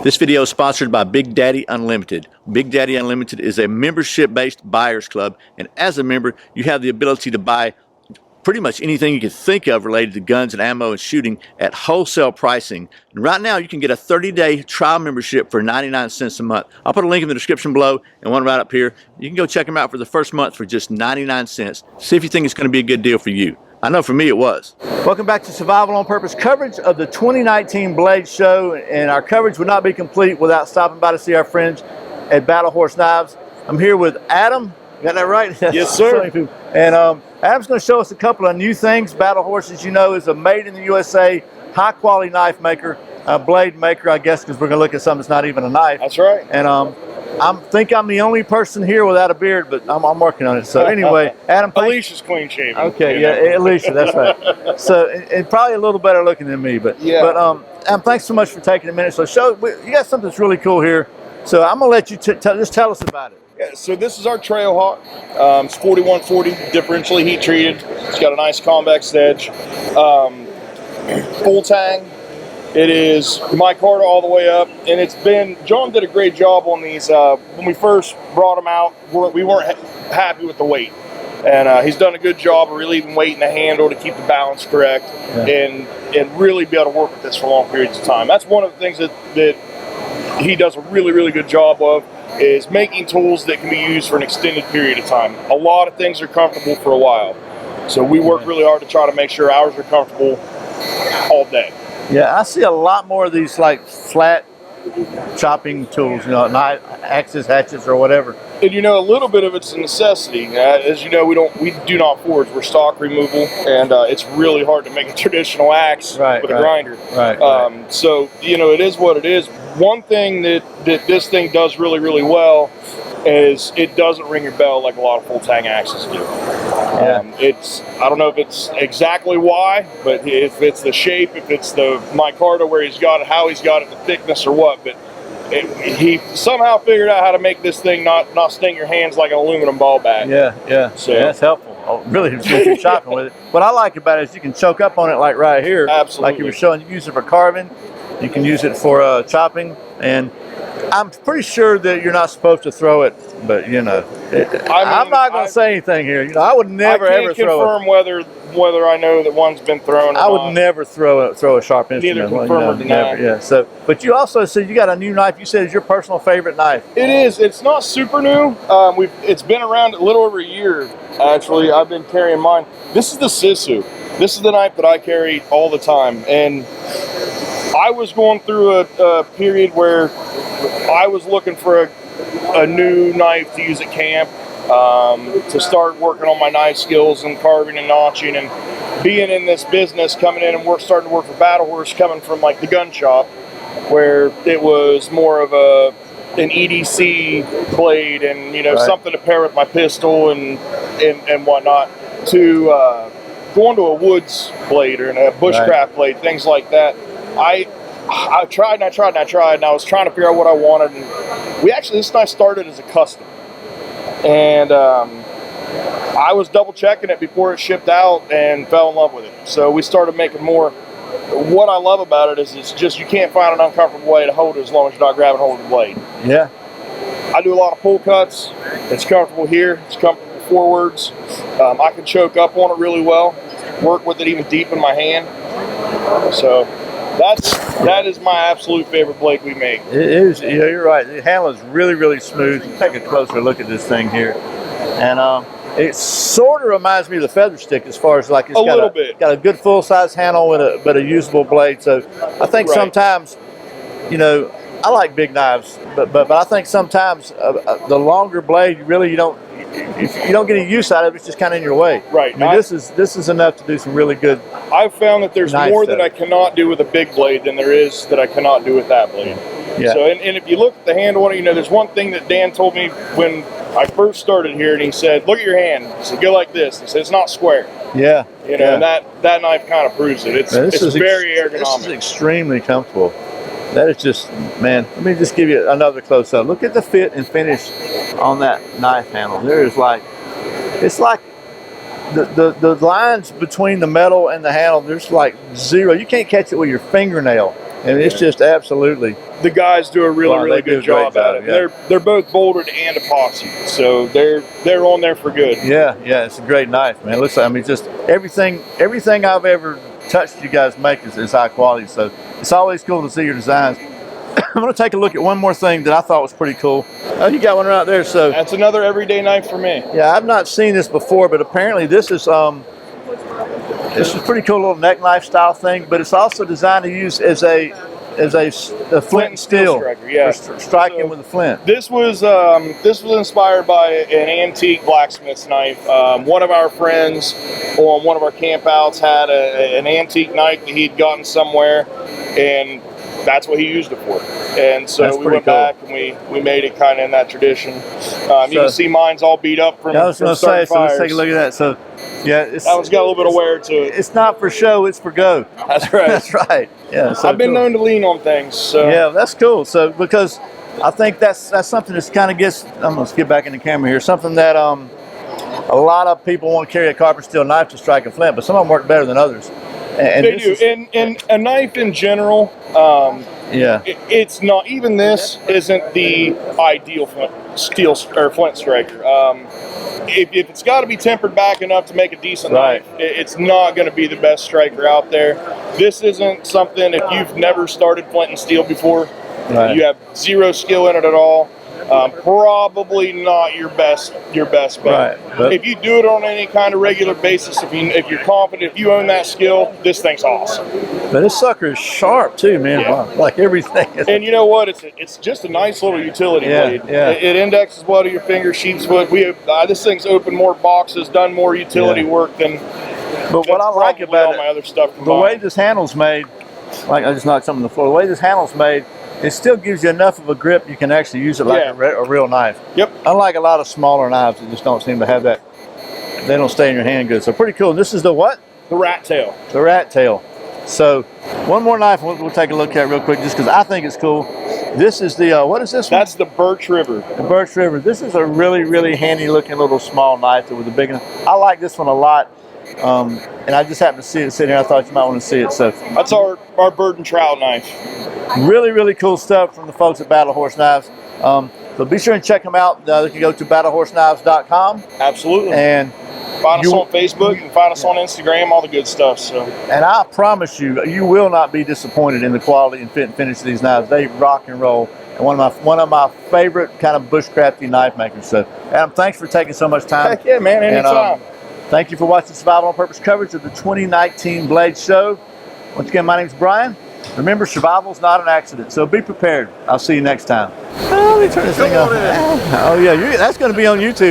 This video is sponsored by Big Daddy Unlimited. Big Daddy Unlimited is a membership-based buyers club, and as a member, you have the ability to buy pretty much anything you can think of related to guns and ammo and shooting at wholesale pricing. And right now, you can get a 30-day trial membership for 99 cents a month. I'll put a link in the description below and one right up here. You can go check them out for the first month for just 99 cents. See if you think it's going to be a good deal for you. I know for me it was. Welcome back to Survival on Purpose coverage of the 2019 Blade Show, and our coverage would not be complete without stopping by to see our friends at Battle Horse Knives. I'm here with Adam. Got that right? Yes, sir. And Adam's going to show us a couple of new things. Battle Horse, as you know, is a made in the USA, high quality knife maker, blade maker, I guess, because we're going to look at something that's not even a knife. That's right. And I think I'm the only person here without a beard, but I'm working on it. So anyway, Adam. Alicia's clean shaven. Okay, yeah, Alicia, that's right. So, and probably a little better looking than me, but yeah. But Adam, thanks so much for taking a minute. So you got something that's really cool here. So I'm gonna let you just tell us about it. Yeah, so this is our Trailhawk. It's 4140, differentially heat treated. It's got a nice convex edge. Full tang. It is micarta all the way up, and it's been, John did a great job on these. When we first brought them out, we weren't happy with the weight. And he's done a good job of relieving weight in the handle to keep the balance correct, and really be able to work with this for long periods of time. That's one of the things that he does a really, really good job of, is making tools that can be used for an extended period of time. A lot of things are comfortable for a while. So we work really hard to try to make sure ours are comfortable all day. Yeah, I see a lot more of these like flat chopping tools, you know, knife, axes, hatchets, or whatever. And you know, a little bit of it's a necessity. As you know, we do not forge. We're stock removal, and it's really hard to make a traditional axe with a grinder. Right. So you know, it is what it is. One thing that this thing does really, really well is it doesn't ring your bell like a lot of full tang axes do. I don't know if it's exactly why, but if it's the shape, if it's the micarta where he's got it, how he's got it, the thickness or what, but he somehow figured out how to make this thing not sting your hands like an aluminum ball bag. So that's helpful. Really, if you're chopping with it. What I like about it is you can choke up on it like right here. Absolutely. Like you were showing, you can use it for carving, you can use it for chopping, and I'm pretty sure that you're not supposed to throw it, but you know, I'm not going to say anything here. You know, I would never ever throw it. I can't confirm whether I know that one's been thrown. I would never throw a sharp instrument. Neither confirm or deny. Yeah. So, but you also said you got a new knife. You said it's your personal favorite knife. It is. It's not super new. It's been around a little over a year. Actually, I've been carrying mine. This is the Sisu. This is the knife that I carry all the time, and I was going through a period where I was looking for a new knife to use at camp, to start working on my knife skills and carving and notching, and being in this business, coming in and starting to work for Battle Horse, coming from like the gun shop, where it was more of an EDC blade and, you know, something to pair with my pistol and whatnot, to going to a woods blade or a bushcraft blade, things like that. I tried and I tried and I tried, and I was trying to figure out what I wanted. And this knife started as a custom, and I was double checking it before it shipped out and fell in love with it. So we started making more. What I love about it is it's just, you can't find an uncomfortable way to hold it as long as you're not grabbing hold of the blade. Yeah. I do a lot of pull cuts. It's comfortable here. It's comfortable forwards. I can choke up on it really well. Work with it even deep in my hand. So that is my absolute favorite blade we make. It is. You know, you're right. The handle is really, really smooth. Take a closer look at this thing here, and it sort of reminds me of the feather stick as far as like it's got a good full size handle but a usable blade. So I think sometimes, you know, I like big knives, but I think sometimes the longer blade, you don't. If you don't get any use out of it, it's just kind of in your way. Right. I mean, this is enough to do some really good. I've found that there's more that I cannot do with a big blade than there is that I cannot do with that blade. Yeah. So, and if you look at the handle on it, you know, there's one thing that Dan told me when I first started here, and he said, "Look at your hand." He said, "Go like this." He said, "It's not square." Yeah. You know, and that knife kind of proves it. It's very ergonomic. This is extremely comfortable. That is just, man, let me just give you another close-up. Look at the fit and finish on that knife handle. There is like, it's like the lines between the metal and the handle, there's like zero. You can't catch it with your fingernail. and it's just absolutely. The guys do a really, Wow, really they do good a great job at it. yeah. They're both bolted and epoxy, so they're on there for good. Yeah, it's a great knife, man. It looks like, I mean, just everything I've ever touched you guys make is high quality. So it's always cool to see your designs. I'm going to take a look at one more thing that I thought was pretty cool. Oh, you got one right there. So That's another everyday knife for me. yeah, I've not seen this before, but apparently this is a pretty cool little neck knife style thing. But it's also designed to use as a flint and steel striker, yeah. for striking with a flint. This was inspired by an antique blacksmith's knife. One of our friends on one of our campouts had an antique knife that he'd gotten somewhere, and that's what he used it for. And so we went back and we made it kind of in that tradition. You can see mine's all beat up from, I was going to say, so let's fires. take a look at that. So yeah, That one's got a little bit of wear to it. It's not for show, it's for go. That's right. That's right. Yeah. So I've been cool. known to lean on things. So. Yeah, that's cool. So because I think that's something that's kind of gets. I'm gonna get back in the camera here. Something that a lot of people want to carry a carbon steel knife to strike a flint, but some of them work better than others. And they do. And a knife in general. Yeah. It's not. Even this isn't the ideal steel or flint striker. If it's got to be tempered back enough to make a decent knife, it's not going to be the best striker out there. This isn't something, if you've never started flint and steel before, you have zero skill in it at all, probably not your best bet. Right. If you do it on any kind of regular basis, if you're confident, if you own that skill, this thing's awesome. But this sucker is sharp too, man. Yeah. Wow. Like everything. And you know what? It's just a nice little utility blade. Yeah. It indexes well to your finger, sheep's foot. This thing's opened more boxes, done more utility work than. But what I like about all my other stuff combined. the way this handle's made, like I just knocked something on the floor. The way this handle's made, it still gives you enough of a grip you can actually use it like a real knife. Yep. Unlike a lot of smaller knives that just don't seem to have that. They don't stay in your hand good. So pretty cool. This is the what? The rat tail. The rat tail. So one more knife we'll take a look at real quick just because I think it's cool. This is the, what is this one? That's the Birch River. The Birch River. This is a really, really handy looking little small knife with a big one. I like this one a lot. And I just happened to see it sitting here. I thought you might want to see it. So that's our bird and trout knife. Really, really cool stuff from the folks at Battle Horse Knives. So be sure and check them out. You can go to battlehorseknives.com. Absolutely. And find us on Facebook and find us on Instagram, all the good stuff. So. And I promise you, you will not be disappointed in the quality and fit and finish of these knives. They rock and roll. And one of my favorite kind of bushcrafty knife makers. So, Adam, thanks for taking so much time. Heck yeah, man, anytime. Thank you for watching Survival on Purpose coverage of the 2019 Blade Show. Once again, my name's Brian. Remember, survival's not an accident, so be prepared. I'll see you next time. Oh, let me turn this thing off. Oh, yeah, that's going to be on YouTube.